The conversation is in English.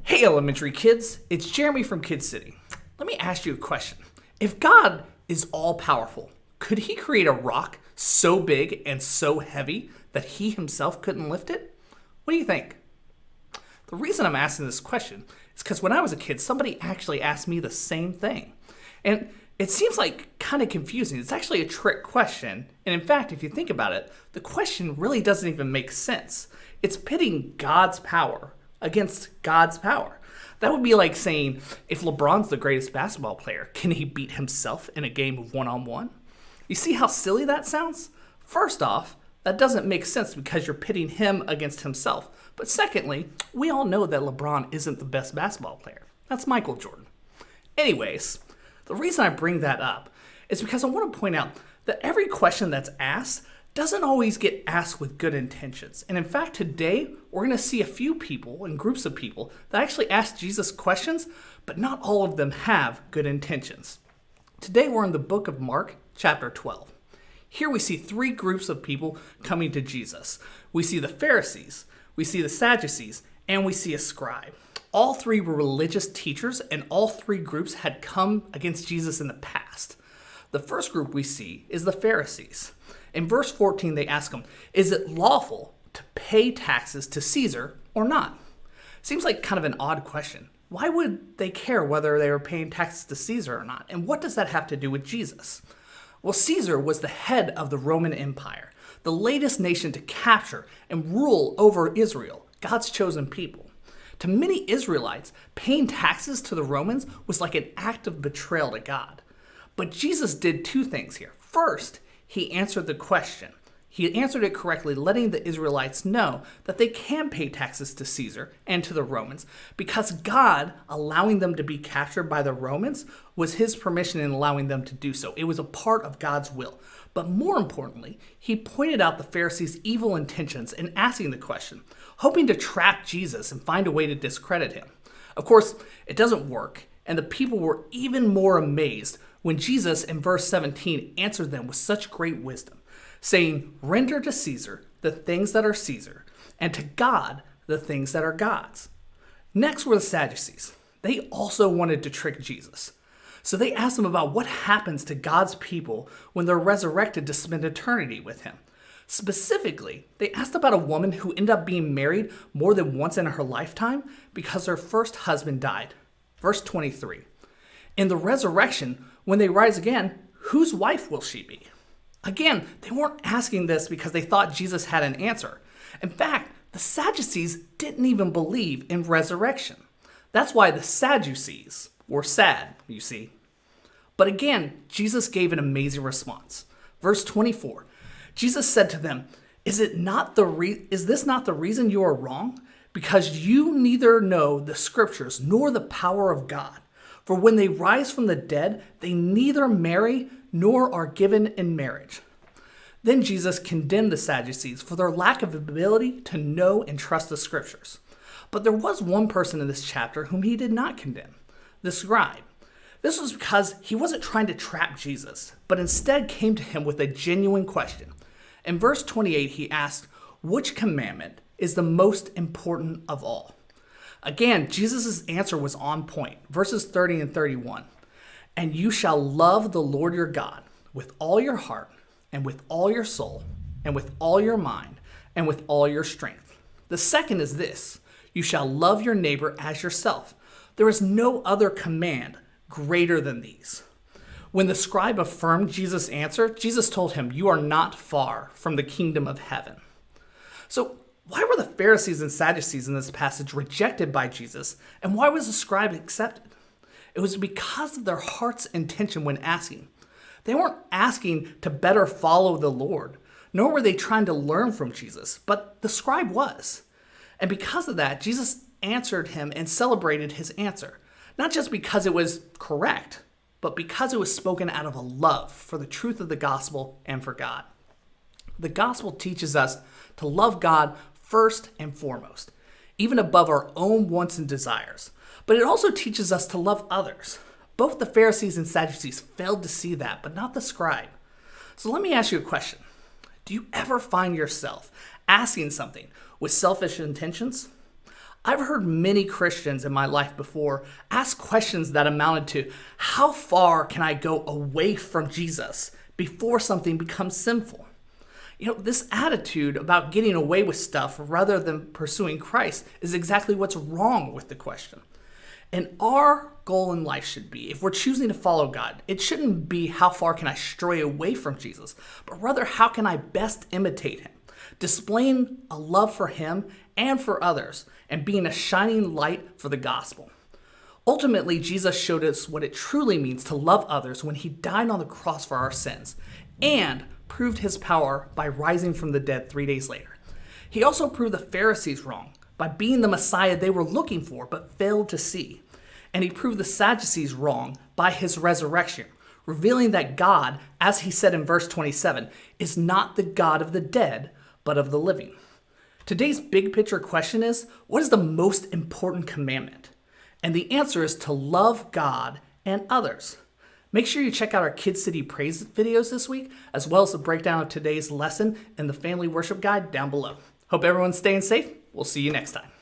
Hey, elementary kids, it's Jeremy from Kid City. Let me ask you a question. If God is all powerful, could he create a rock so big and so heavy that he himself couldn't lift it? What do you think? The reason I'm asking this question is because when I was a kid, somebody actually asked me the same thing. And it seems like kind of confusing. It's actually a trick question. And in fact, if you think about it, the question really doesn't even make sense. It's pitting God's power against God's power. That would be like saying, if LeBron's the greatest basketball player, can he beat himself in a game of one-on-one? You see how silly that sounds? First off, that doesn't make sense because you're pitting him against himself. But secondly, we all know that LeBron isn't the best basketball player. That's Michael Jordan. Anyways, the reason I bring that up is because I want to point out that every question that's asked doesn't always get asked with good intentions. And in fact, today, we're going to see a few people and groups of people that actually ask Jesus questions, but not all of them have good intentions. Today, we're in the book of Mark, chapter 12. Here we see three groups of people coming to Jesus. We see the Pharisees, we see the Sadducees, and we see a scribe. All three were religious teachers, and all three groups had come against Jesus in the past. The first group we see is the Pharisees. In verse 14, they ask him, is it lawful to pay taxes to Caesar or not? Seems like kind of an odd question. Why would they care whether they were paying taxes to Caesar or not? And what does that have to do with Jesus? Well, Caesar was the head of the Roman Empire, the latest nation to capture and rule over Israel, God's chosen people. To many Israelites, paying taxes to the Romans was like an act of betrayal to God. But Jesus did two things here. First, he answered the question. He answered it correctly, letting the Israelites know that they can pay taxes to Caesar and to the Romans because God, allowing them to be captured by the Romans, was his permission in allowing them to do so. It was a part of God's will. But more importantly, he pointed out the Pharisees' evil intentions in asking the question, hoping to trap Jesus and find a way to discredit him. Of course, it doesn't work, and the people were even more amazed when Jesus, in verse 17, answered them with such great wisdom, saying, render to Caesar the things that are Caesar, and to God the things that are God's. Next were the Sadducees. They also wanted to trick Jesus. So they asked him about what happens to God's people when they're resurrected to spend eternity with him. Specifically, they asked about a woman who ended up being married more than once in her lifetime because her first husband died. Verse 23. In the resurrection, when they rise again, whose wife will she be? Again, they weren't asking this because they thought Jesus had an answer. In fact, the Sadducees didn't even believe in resurrection. That's why the Sadducees were sad, you see. But again, Jesus gave an amazing response. Verse 24, Jesus said to them, is this not the reason you are wrong? Because you neither know the scriptures nor the power of God. For when they rise from the dead, they neither marry nor are given in marriage. Then Jesus condemned the Sadducees for their lack of ability to know and trust the scriptures. But there was one person in this chapter whom he did not condemn, the scribe. This was because he wasn't trying to trap Jesus, but instead came to him with a genuine question. In verse 28, he asked, which commandment is the most important of all? Again, Jesus' answer was on point. Verses 30 and 31. And you shall love the Lord your God with all your heart and with all your soul and with all your mind and with all your strength. The second is this, you shall love your neighbor as yourself. There is no other command greater than these. When the scribe affirmed Jesus' answer, Jesus told him, you are not far from the kingdom of heaven. So why were the Pharisees and Sadducees in this passage rejected by Jesus, and why was the scribe accepted? It was because of their heart's intention when asking. They weren't asking to better follow the Lord, nor were they trying to learn from Jesus, but the scribe was. And because of that, Jesus answered him and celebrated his answer, not just because it was correct, but because it was spoken out of a love for the truth of the gospel and for God. The gospel teaches us to love God first and foremost, even above our own wants and desires. But it also teaches us to love others. Both the Pharisees and Sadducees failed to see that, but not the scribe. So let me ask you a question. Do you ever find yourself asking something with selfish intentions? I've heard many Christians in my life before ask questions that amounted to, how far can I go away from Jesus before something becomes sinful? This attitude about getting away with stuff rather than pursuing Christ is exactly what's wrong with the question. And our goal in life should be, if we're choosing to follow God, it shouldn't be how far can I stray away from Jesus, but rather how can I best imitate him, displaying a love for him and for others, and being a shining light for the gospel. Ultimately, Jesus showed us what it truly means to love others when he died on the cross for our sins, and proved his power by rising from the dead 3 days later. He also proved the Pharisees wrong by being the Messiah they were looking for but failed to see. And he proved the Sadducees wrong by his resurrection, revealing that God, as he said in verse 27, is not the God of the dead, but of the living. Today's big picture question is, what is the most important commandment? And the answer is to love God and others. Make sure you check out our Kid City Praise videos this week, as well as the breakdown of today's lesson in the Family Worship Guide down below. Hope everyone's staying safe. We'll see you next time.